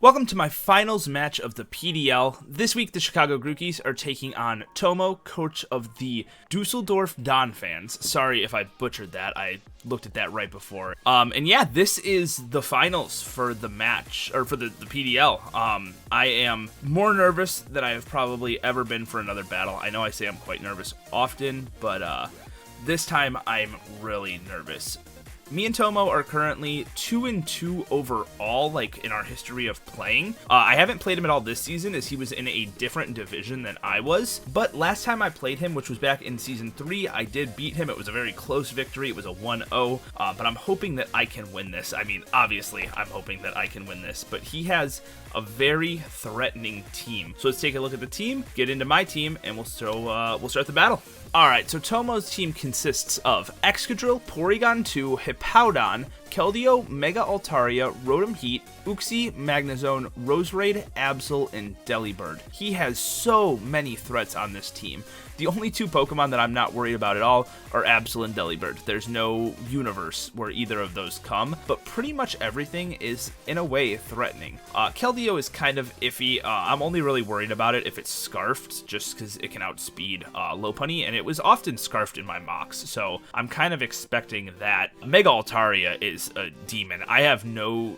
Welcome to my finals match of the PDL. This week, the Chicago Grookies are taking on Tomo, coach of the Dusseldorf Don fans. Sorry if I butchered that. I looked at that right before. And yeah, this is the finals for the match, or for the PDL. I am more nervous than I have probably ever been for another battle. I know I say I'm quite nervous often, but this time I'm really nervous. Me and Tomo are currently 2-2 overall, like in our history of playing. I haven't played him at all this season as he was in a different division than I was. But last time I played him, which was back in Season 3, I did beat him. It was a very close victory. It was a 1-0, but I'm hoping that I can win this. I mean, obviously, I'm hoping that I can win this, but he has a very threatening team. So let's take a look at the team, get into my team, and we'll start the battle. Alright, so Tomo's team consists of Excadrill, Porygon 2, Hippowdon, Keldeo, Mega Altaria, Rotom Heat, Uxie, Magnezone, Roserade, Absol, and Delibird. He has so many threats on this team. The only two Pokemon that I'm not worried about at all are Absol and Delibird. There's no universe where either of those come, but pretty much everything is, in a way, threatening. Keldeo is kind of iffy. I'm only really worried about it if it's Scarfed, just because it can outspeed Lopunny, and it was often Scarfed in my mocks, so I'm kind of expecting that. Mega Altaria is a demon. I have no,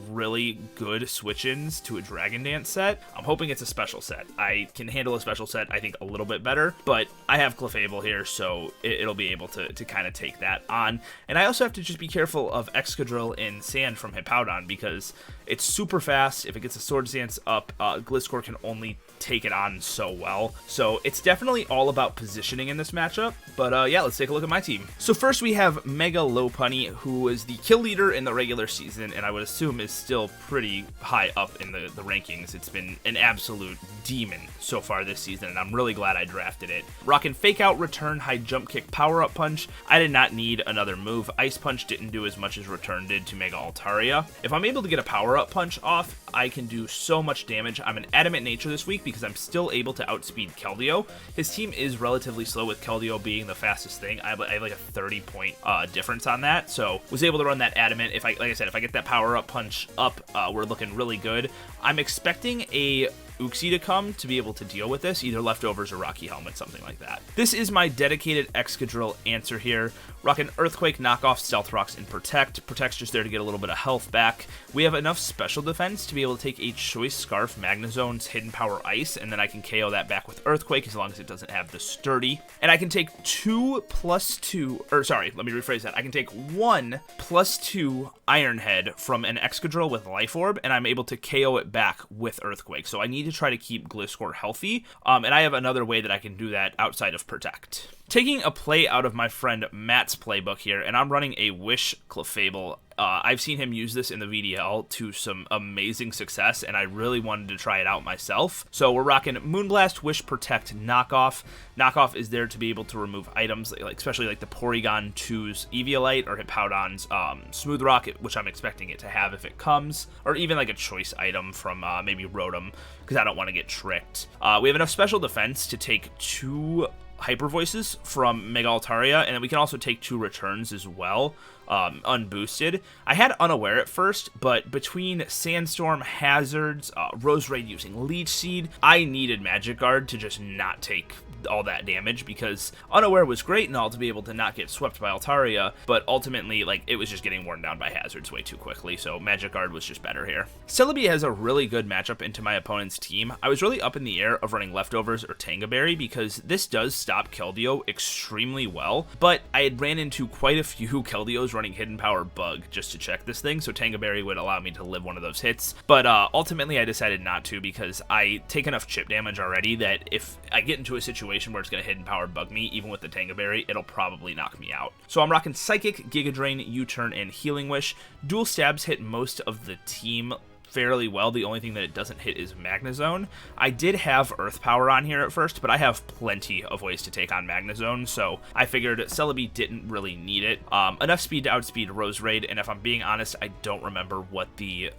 really good switch-ins to a Dragon Dance set. I'm hoping it's a special set. I can handle a special set, I think, a little bit better, but I have Clefable here, so it'll be able to kind of take that on. And I also have to just be careful of Excadrill and Sand from Hippowdon, because it's super fast. If it gets a Swords Dance up, Gliscor can only take it on so well. So it's definitely all about positioning in this matchup. But yeah, let's take a look at my team. So first we have Mega Lopunny, who is the kill leader in the regular season, and I would assume is still pretty high up in the rankings. It's been an absolute demon so far this season, and I'm really glad I drafted it. Rockin' Fake Out, Return, High Jump Kick, Power Up Punch. I did not need another move. Ice Punch didn't do as much as Return did to Mega Altaria. If I'm able to get a Power Up Punch off, I can do so much damage. I'm an Adamant Nature this week because I'm still able to outspeed Keldeo. His team is relatively slow, with Keldeo being the fastest thing. I have like a 30-point difference on that, so was able to run that Adamant. If I get that Power Up Punch up, we're looking really good. I'm expecting a Uxie to come to be able to deal with this, either Leftovers or Rocky Helmet, something like that. This is my dedicated Excadrill answer here. Rockin' Earthquake, Knockoff, Stealth Rocks, and Protect. Protect's just there to get a little bit of health back. We have enough special defense to be able to take a Choice Scarf, Magnezone's Hidden Power Ice, and then I can KO that back with Earthquake as long as it doesn't have the Sturdy. And I can take 2+2, or sorry, let me rephrase that. I can take 1+2 Iron Head from an Excadrill with Life Orb, and I'm able to KO it back with Earthquake. So I need to try to keep Gliscor healthy, and I have another way that I can do that outside of Protect. Taking a play out of my friend Matt's playbook here, and I'm running a Wish Clefable. I've seen him use this in the VDL to some amazing success, and I really wanted to try it out myself. So we're rocking Moonblast, Wish, Protect, Knockoff. Knockoff is there to be able to remove items, especially like the Porygon 2's Eviolite or Hippowdon's Smooth Rock, which I'm expecting it to have if it comes, or even like a choice item from maybe Rotom, because I don't want to get tricked. We have enough special defense to take 2 Hyper Voices from Mega Altaria, and then we can also take 2 returns as well, unboosted. I had Unaware at first, but between Sandstorm, Hazards, Roserade using Leech Seed, I needed Magic Guard to just not take all that damage, because Unaware was great and all to be able to not get swept by Altaria, but ultimately, it was just getting worn down by Hazards way too quickly, so Magic Guard was just better here. Celebi has a really good matchup into my opponent's team. I was really up in the air of running Leftovers or Tanga Berry, because this does stop Keldeo extremely well, but I had ran into quite a few Keldeos running Hidden Power Bug just to check this thing, so Tanga Berry would allow me to live one of those hits, but ultimately I decided not to, because I take enough chip damage already that if I get into a situation where it's going to Hidden Power Bug me, even with the Tanga Berry, it'll probably knock me out. So I'm rocking Psychic, Giga Drain, U-Turn, and Healing Wish. Dual Stabs hit most of the team fairly well. The only thing that it doesn't hit is Magnezone. I did have Earth Power on here at first, but I have plenty of ways to take on Magnezone, so I figured Celebi didn't really need it. Enough speed to outspeed Roserade, and if I'm being honest, I don't remember what the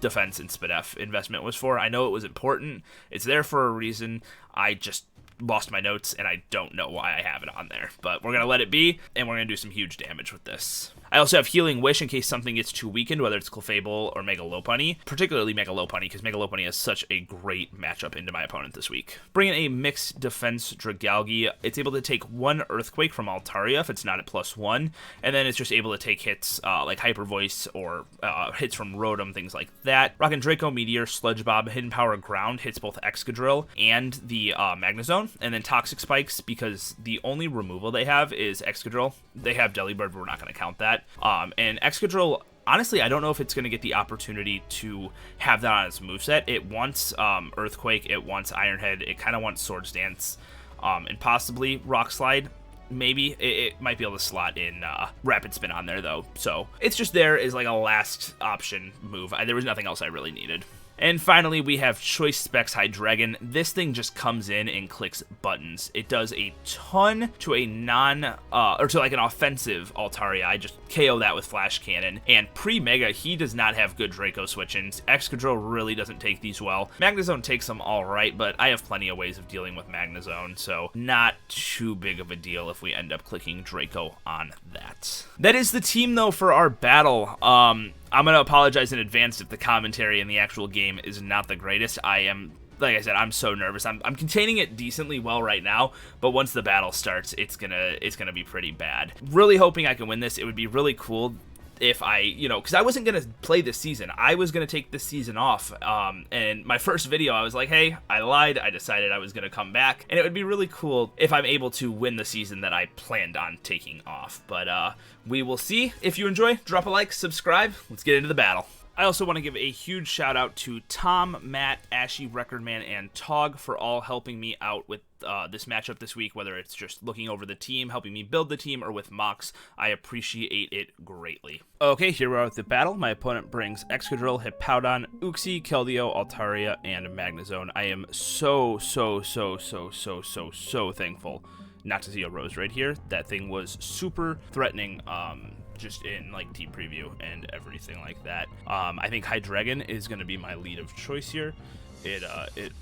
defense and Spadef investment was for. I know it was important. It's there for a reason. I just lost my notes, and I don't know why I have it on there, but we're going to let it be, and we're going to do some huge damage with this. I also have Healing Wish in case something gets too weakened, whether it's Clefable or Mega Lopunny, particularly Mega Lopunny, because Mega Lopunny has such a great matchup into my opponent this week. Bring in a Mixed Defense Dragalge. It's able to take 1 Earthquake from Altaria if it's not at +1, and then it's just able to take hits like Hyper Voice or hits from Rotom, things like that. Rockin' Draco Meteor, Sludge Bob, Hidden Power Ground hits both Excadrill and the Magnezone, and then Toxic Spikes because the only removal they have is Excadrill. They have Delibird, but we're not going to count that. And Excadrill, honestly, I don't know if it's going to get the opportunity to have that on its moveset. It wants Earthquake, it wants Iron Head, it kind of wants Swords Dance, and possibly Rock Slide. Maybe it might be able to slot in Rapid Spin on there, though. So it's just there as like a last option move. There was nothing else I really needed. And finally, we have Choice Specs Hydreigon. This thing just comes in and clicks buttons. It does a ton to a to like an offensive Altaria. I just KO that with Flash Cannon. And pre-Mega, he does not have good Draco switch-ins. Excadrill really doesn't take these well. Magnezone takes them all right, but I have plenty of ways of dealing with Magnezone, so not too big of a deal if we end up clicking Draco on that. That is the team, though, for our battle. I'm going to apologize in advance if the commentary in the actual game is not the greatest. Like I said, I'm so nervous. I'm containing it decently well right now, but once the battle starts, it's gonna be pretty bad. Really hoping I can win this. It would be really cool if I, because I wasn't going to play this season. I was going to take this season off. And my first video, I was like, hey, I lied. I decided I was going to come back. And it would be really cool if I'm able to win the season that I planned on taking off. But we will see. If you enjoy, drop a like, subscribe. Let's get into the battle. I also want to give a huge shout out to Tom, Matt, Ashy, Recordman, and Tog for all helping me out with this matchup this week, whether it's just looking over the team, helping me build the team, or with mocks. I appreciate it greatly. Okay, here we are with the battle. My opponent brings Excadrill, Hippowdon, Uxie, Keldeo, Altaria, and Magnezone. I am so thankful not to see a Rose right here. That thing was super threatening, just in like team preview and everything like that. I think Hydreigon is going to be my lead of choice here. It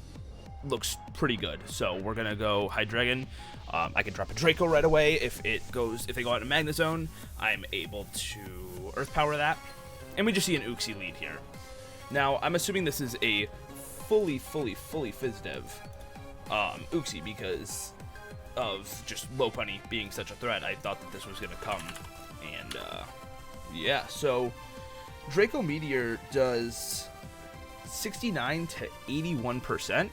looks pretty good, so we're gonna go Hydreigon. I can drop a Draco right away if they go out in Magnezone. I'm able to Earth Power that, and we just see an Uxie lead here. Now I'm assuming this is a fully Fizdev Uxie because of just Lopunny being such a threat. I thought that this was gonna come, and yeah. So Draco Meteor does 69 to 81%.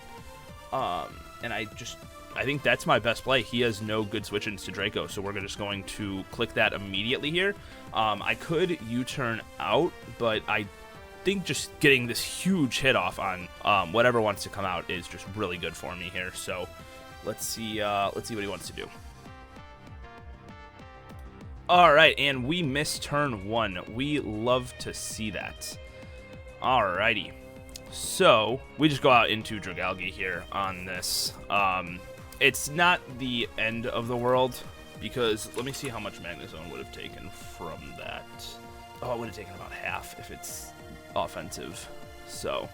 And I think that's my best play. He has no good switch-ins to Draco, so we're just going to click that immediately here. I could U-turn out, but I think just getting this huge hit off on whatever wants to come out is just really good for me here. So let's see what he wants to do. All right, and we missed turn 1. We love to see that. Alrighty. So, we just go out into Dragalge here on this. It's not the end of the world, because let me see how much Magnezone would have taken from that. Oh, it would have taken about half if it's offensive. So,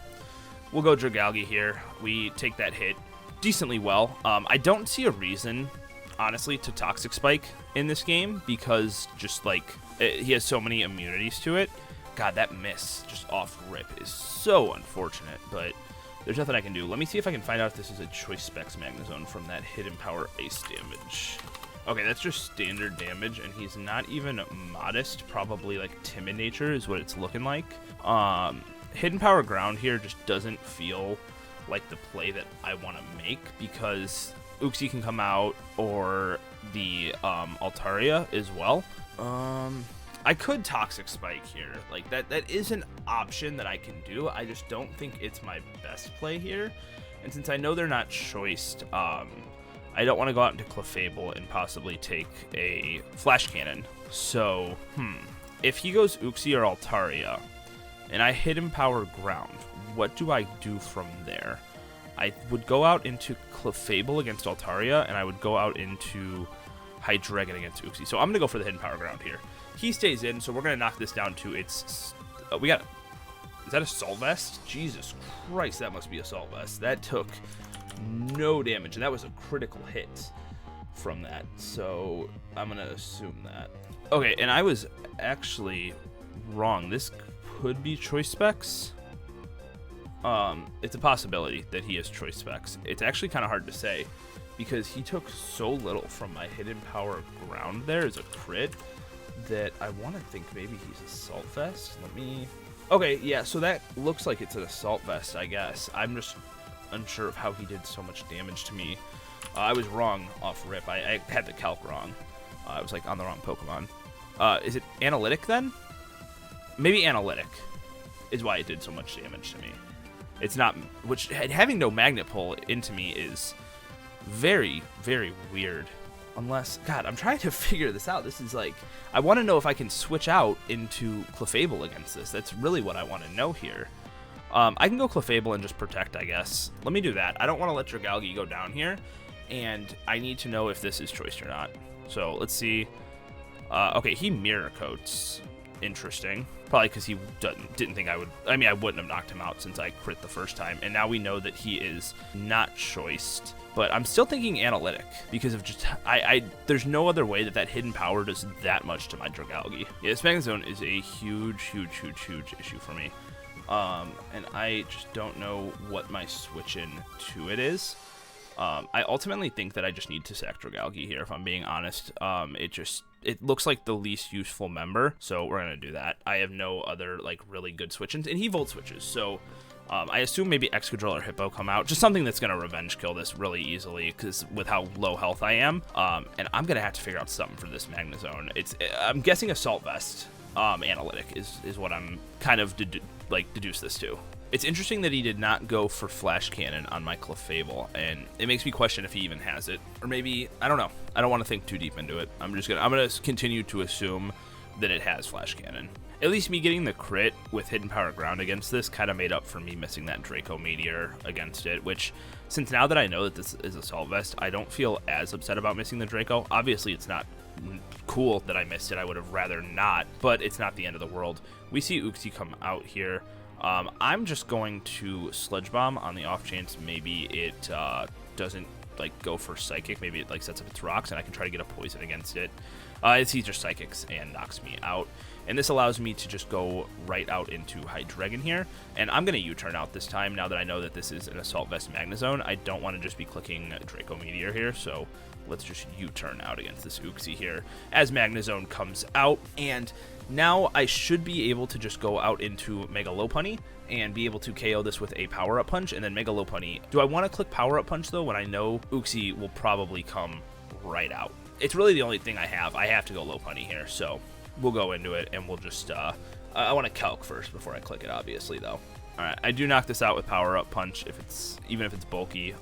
we'll go Dragalge here. We take that hit decently well. I don't see a reason, honestly, to Toxic Spike in this game, because just like, he has so many immunities to it. God, that miss just off rip is so unfortunate, but there's nothing I can do. Let me see if I can find out if this is a Choice Specs Magnezone from that Hidden Power Ice damage. Okay, that's just standard damage, and he's not even modest. Probably like Timid Nature is what it's looking like. Hidden Power Ground here just doesn't feel like the play that I want to make, because Uxie can come out, or the Altaria as well. I could Toxic Spike here. Like, that is an option that I can do. I just don't think it's my best play here. And since I know they're not choiced, I don't want to go out into Clefable and possibly take a Flash Cannon. So, if he goes Uxie or Altaria, and I hit him Power Ground, what do I do from there? I would go out into Clefable against Altaria, and I would go out into Hydreigon against Uxie. So I'm going to go for the Hidden Power Ground here. He stays in, so we're going to knock this down to its... is that a Assault Vest? Jesus Christ, that must be Assault Vest. That took no damage, and that was a critical hit from that. So I'm going to assume that. Okay, and I was actually wrong. This could be choice specs. It's a possibility that he has choice specs. It's actually kind of hard to say because he took so little from my hidden power ground there as a crit that I want to think maybe he's assault vest. Let me... Okay, yeah, so that looks like it's an assault vest, I guess. I'm just unsure of how he did so much damage to me. I was wrong off rip. I had the calc wrong. I was like on the wrong Pokemon. Is it analytic then? Maybe analytic is why it did so much damage to me. It's not, which having no magnet pull into me is very, very weird. Unless, God, I'm trying to figure this out. This is like, I want to know if I can switch out into Clefable against this. That's really what I want to know here. I can go Clefable and just protect, I guess. Let me do that. I don't want to let Dragalge go down here, and I need to know if this is choiced or not. So let's see. Okay, he mirror coats. Interesting. Probably because he didn't think I would... I mean, I wouldn't have knocked him out since I crit the first time. And now we know that he is not choiced. But I'm still thinking analytic because of just... there's no other way that hidden power does that much to my Dragalge. Yeah, this Magnet Zone is a huge, huge, huge, huge issue for me. And I just don't know what my switch in to it is. I ultimately think that I just need to sack Dragalge here, if I'm being honest. It looks like the least useful member, so we're going to do that. I have no other, like, really good switch-ins, and he Volt switches, so I assume maybe Excadrill or Hippo come out. Just something that's going to revenge kill this really easily, because with how low health I am, and I'm going to have to figure out something for this Magnet Zone. I'm guessing Assault Vest analytic is what I'm kind of deduce this to. It's interesting that he did not go for Flash Cannon on my Clefable, and it makes me question if he even has it. Or maybe, I don't know. I don't want to think too deep into it. I'm gonna continue to assume that it has Flash Cannon. At least me getting the crit with Hidden Power Ground against this kind of made up for me missing that Draco Meteor against it, which, since now that I know that this is Assault Vest, I don't feel as upset about missing the Draco. Obviously, it's not cool that I missed it. I would have rather not, but it's not the end of the world. We see Uxie come out here. I'm just going to Sludge Bomb on the off chance maybe it doesn't like go for Psychic. Maybe it like sets up its rocks and I can try to get a poison against it. It's either Psychics and knocks me out. And this allows me to just go right out into Hydreigon here. And I'm going to U-turn out this time now that I know that this is an Assault Vest Magnet Zone. I don't want to just be clicking Draco Meteor here, so let's just U-turn out against this Uxie here as Magnet Zone comes out. And now I should be able to just go out into Mega Lopunny and be able to KO this with a Power-Up Punch and then Mega Lopunny. Do I want to click Power-Up Punch though when I know Uxie will probably come right out? It's really the only thing I have. I have to go Lopunny here, so we'll go into it and we'll just... I want to Calc first before I click it, obviously, though. Alright, I do knock this out with Power-Up Punch even if it's bulky,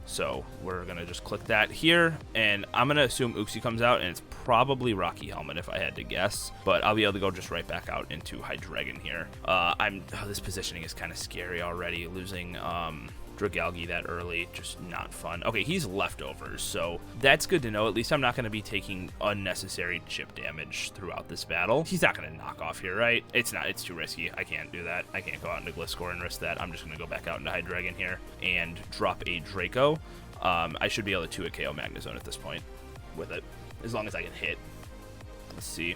so we're going to just click that here, and I'm going to assume Uxie comes out, and it's probably Rocky Helmet if I had to guess, but I'll be able to go just right back out into Hydreigon here. This positioning is kind of scary already, losing Dragalge that early, just not fun. Okay, he's leftovers, so that's good to know. At least I'm not going to be taking unnecessary chip damage throughout this battle. He's not going to knock off here, right? It's not. It's too risky. I can't do that. I can't go out into Gliscor and risk that. I'm just going to go back out into Hydreigon here and drop a Draco. I should be able to 2-hit KO Magnet Zone at this point with it, as long as I can hit. Let's see.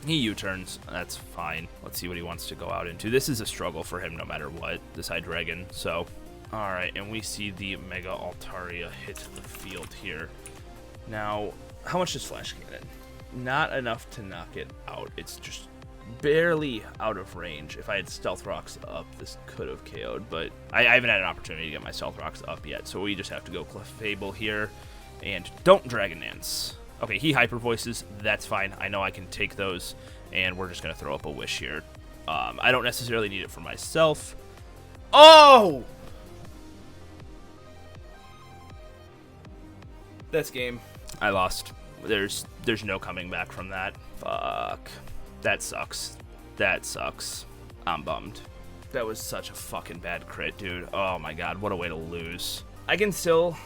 He U-turns. That's fine. Let's see what he wants to go out into. This is a struggle for him no matter what, this Hydreigon, so... Alright, and we see the Mega Altaria hit the field here. Now, how much is Flash Cannon? Not enough to knock it out. It's just barely out of range. If I had Stealth Rocks up, this could have KO'd, but I haven't had an opportunity to get my Stealth Rocks up yet, so we just have to go Clefable here, and don't Dragon Dance. Okay, he Hyper Voices. That's fine. I know I can take those, and we're just going to throw up a Wish here. I don't necessarily need it for myself. Oh! That's game. I lost. There's no coming back from that. Fuck. That sucks. That sucks. I'm bummed. That was such a fucking bad crit, dude. Oh my god, what a way to lose. I can still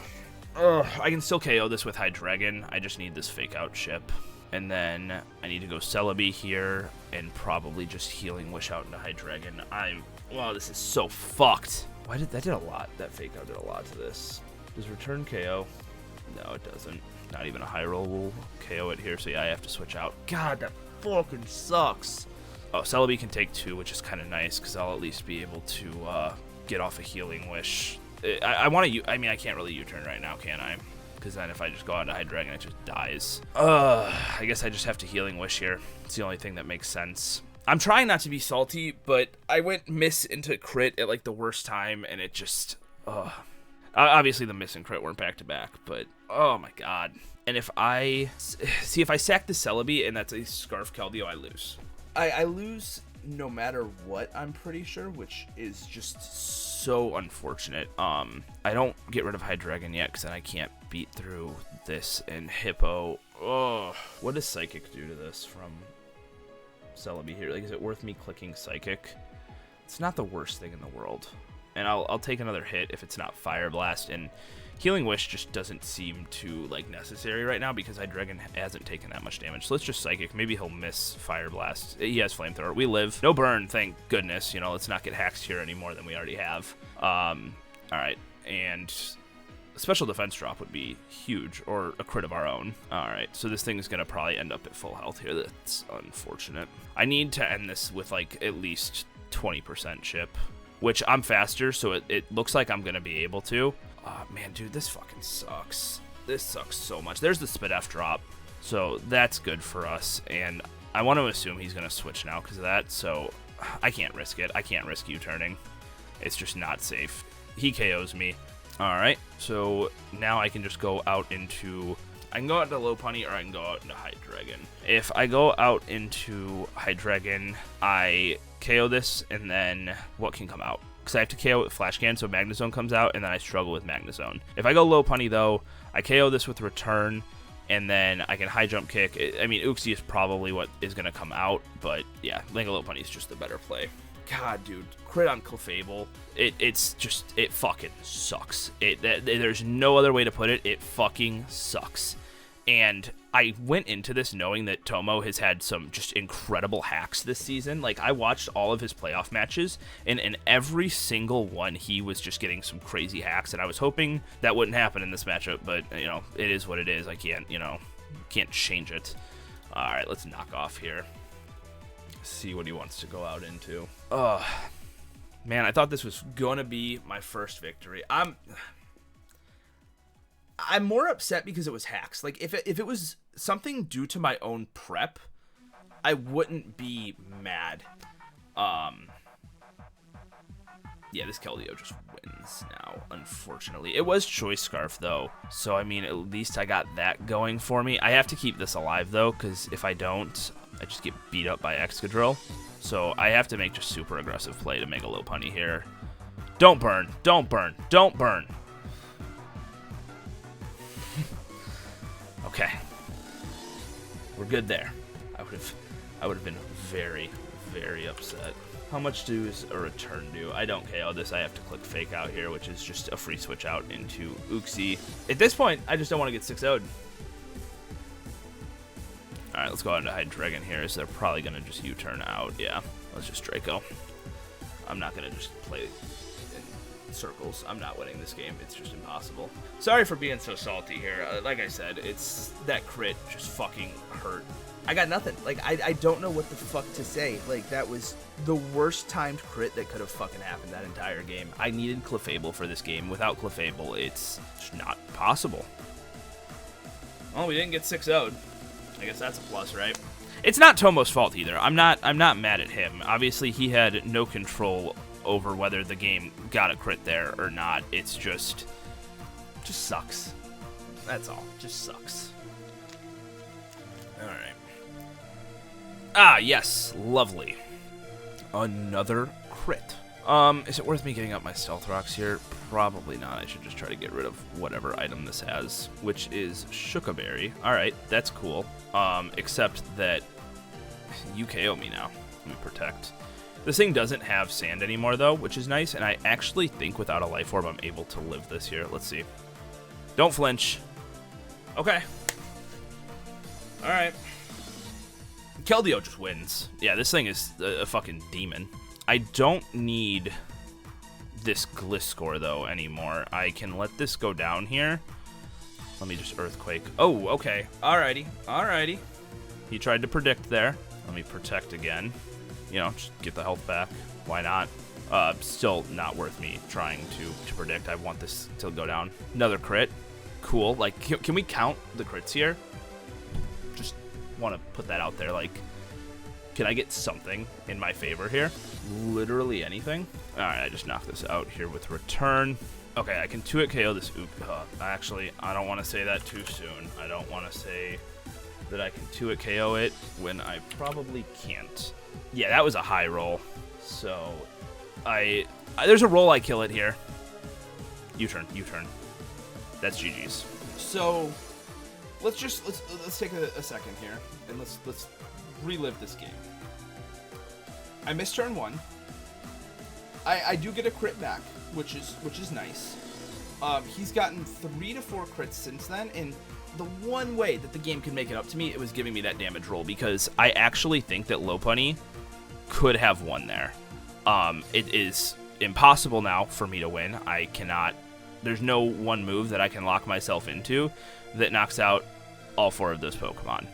KO this with Hydreigon. I just need this fake out chip. And then I need to go Celebi here and probably just Healing Wish out into Hydreigon. Wow, this is so fucked. That did a lot. That fake out did a lot to this. Does return KO? No, it doesn't. Not even a high roll will KO it here, so yeah, I have to switch out. God, that fucking sucks. Oh, Celebi can take 2, which is kind of nice, because I'll at least be able to get off a Healing Wish. I want to, I mean, I can't really U-turn right now, can I? Because then if I just go out to Hydreigon, it just dies. I guess I just have to Healing Wish here. It's the only thing that makes sense. I'm trying not to be salty, but I went miss into crit at, like, the worst time, and it just, obviously the miss and crit weren't back-to-back, but, oh my god. And if I sack the Celebi and that's a Scarf Keldeo, I lose. I lose no matter what, I'm pretty sure, which is just so unfortunate. I don't get rid of Hydreigon yet, because then I can't beat through this and Hippo. Oh, what does Psychic do to this from Celebi here? Like, is it worth me clicking Psychic? It's not the worst thing in the world. And I'll take another hit if it's not Fire Blast, and Healing Wish just doesn't seem too, like, necessary right now because Hydreigon hasn't taken that much damage. So let's just Psychic. Maybe he'll miss Fire Blast. He has Flamethrower. We live. No burn, thank goodness. You know, let's not get hacks here any more than we already have. All right. And special defense drop would be huge, or a crit of our own. All right. So this thing is going to probably end up at full health here. That's unfortunate. I need to end this with, like, at least 20% chip, which I'm faster, so it looks like I'm going to be able to. Oh, man, dude, this fucking sucks. This sucks so much. There's the Spidef drop, so that's good for us, and I want to assume he's going to switch now because of that, so I can't risk it. I can't risk U-turning. It's just not safe. He KOs me. All right, so now I can just go out into... I can go out into Lopunny, or I can go out into Hydreigon. If I go out into Hydreigon, I KO this, and then what can come out? Because I have to KO with Flash Can, so Magnezone comes out, and then I struggle with Magnezone. If I go Lopunny, though, I KO this with Return, and then I can High Jump Kick. I mean, Uxie is probably what is going to come out, but yeah, Langa Lopunny is just the better play. God, dude, crit on Clefable, it's just, it fucking sucks. There's no other way to put it. It fucking sucks. And I went into this knowing that Tomo has had some just incredible hacks this season. Like, I watched all of his playoff matches, and in every single one, he was just getting some crazy hacks, and I was hoping that wouldn't happen in this matchup, but, you know, it is what it is. I can't, you know, can't change it. All right, let's knock off here. See what he wants to go out into. Oh, man, I thought this was going to be my first victory. I'm more upset because it was hacks. Like, if it was something due to my own prep, I wouldn't be mad. Yeah, this Keldeo just wins now, unfortunately. It was Choice Scarf, though, so, I mean, at least I got that going for me. I have to keep this alive, though, because if I don't, I just get beat up by Excadrill. So I have to make just super aggressive play to make a Lopunny here. Don't burn. Don't burn. Don't burn. Okay, we're good there. I would have been very, very upset. How much does a Return do? I don't KO this. I have to click Fake Out here, which is just a free switch out into Uxie. At this point, I just don't want to get 6-0'd. All right, let's go out into Hydreigon here. So they're probably gonna just U-turn out. Yeah, let's just Draco. I'm not gonna just play circles. I'm not winning this game. It's just impossible. Sorry for being so salty here. Like I said, it's that crit just fucking hurt. I got nothing. Like, I don't know what the fuck to say. Like, that was the worst timed crit that could have fucking happened that entire game. I needed Clefable for this game. Without Clefable, it's just not possible. Well, we didn't get 6-0'd. I guess that's a plus, right? It's not Tomo's fault either. I'm not mad at him. Obviously, he had no control over whether the game got a crit there or not. It's just sucks. That's all. Just sucks. All right. Ah, yes. Lovely. Another crit. Is it worth me getting up my Stealth Rocks here? Probably not. I should just try to get rid of whatever item this has, which is Shukaberry. All right, that's cool. Except that you KO me now. Let me protect. This thing doesn't have sand anymore, though, which is nice, and I actually think without a Life Orb, I'm able to live this here. Let's see. Don't flinch. Okay. All right. Keldeo just wins. Yeah, this thing is a fucking demon. I don't need this Gliscor, though, anymore. I can let this go down here. Let me just Earthquake. Oh, okay. Alrighty. Alrighty. He tried to predict there. Let me protect again. You know, just get the health back. Why not? Still not worth me trying to predict. I want this to go down. Another crit. Cool. Like, can we count the crits here? Just want to put that out there. Like, can I get something in my favor here? Literally anything? Alright, I just knocked this out here with return. Okay, I can 2-hit KO this Actually, I don't want to say that too soon. I don't want to say that I can 2-hit KO it when I probably can't. Yeah, that was a high roll. So, there's a roll I kill it here. U-turn. That's GG's. So, let's take a second here, and let's relive this game. I missed turn 1. I do get a crit back, which is nice. He's gotten 3 to 4 crits since then, and the one way that the game could make it up to me, it was giving me that damage roll, because I actually think that Lopunny could have won there. It is impossible now for me to win. I cannot. There's no one move that I can lock myself into that knocks out all 4 of those Pokemon.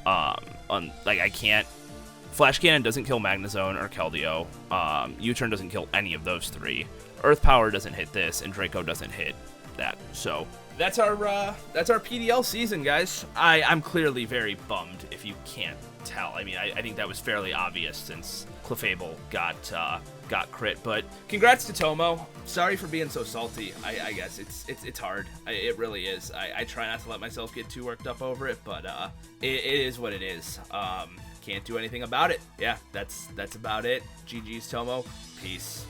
Like, I can't. Flash Cannon doesn't kill Magnezone or Keldeo. U-turn doesn't kill any of those 3. Earth Power doesn't hit this, and Draco doesn't hit that. So that's our PDL season, guys. I'm clearly very bummed if you can't tell. I mean, I think that was fairly obvious since Clefable got crit. But congrats to Tomo. Sorry for being so salty. I guess it's hard. It really is. I try not to let myself get too worked up over it, but it is what it is. Can't do anything about it. Yeah, that's about it. GG's, Tomo. Peace.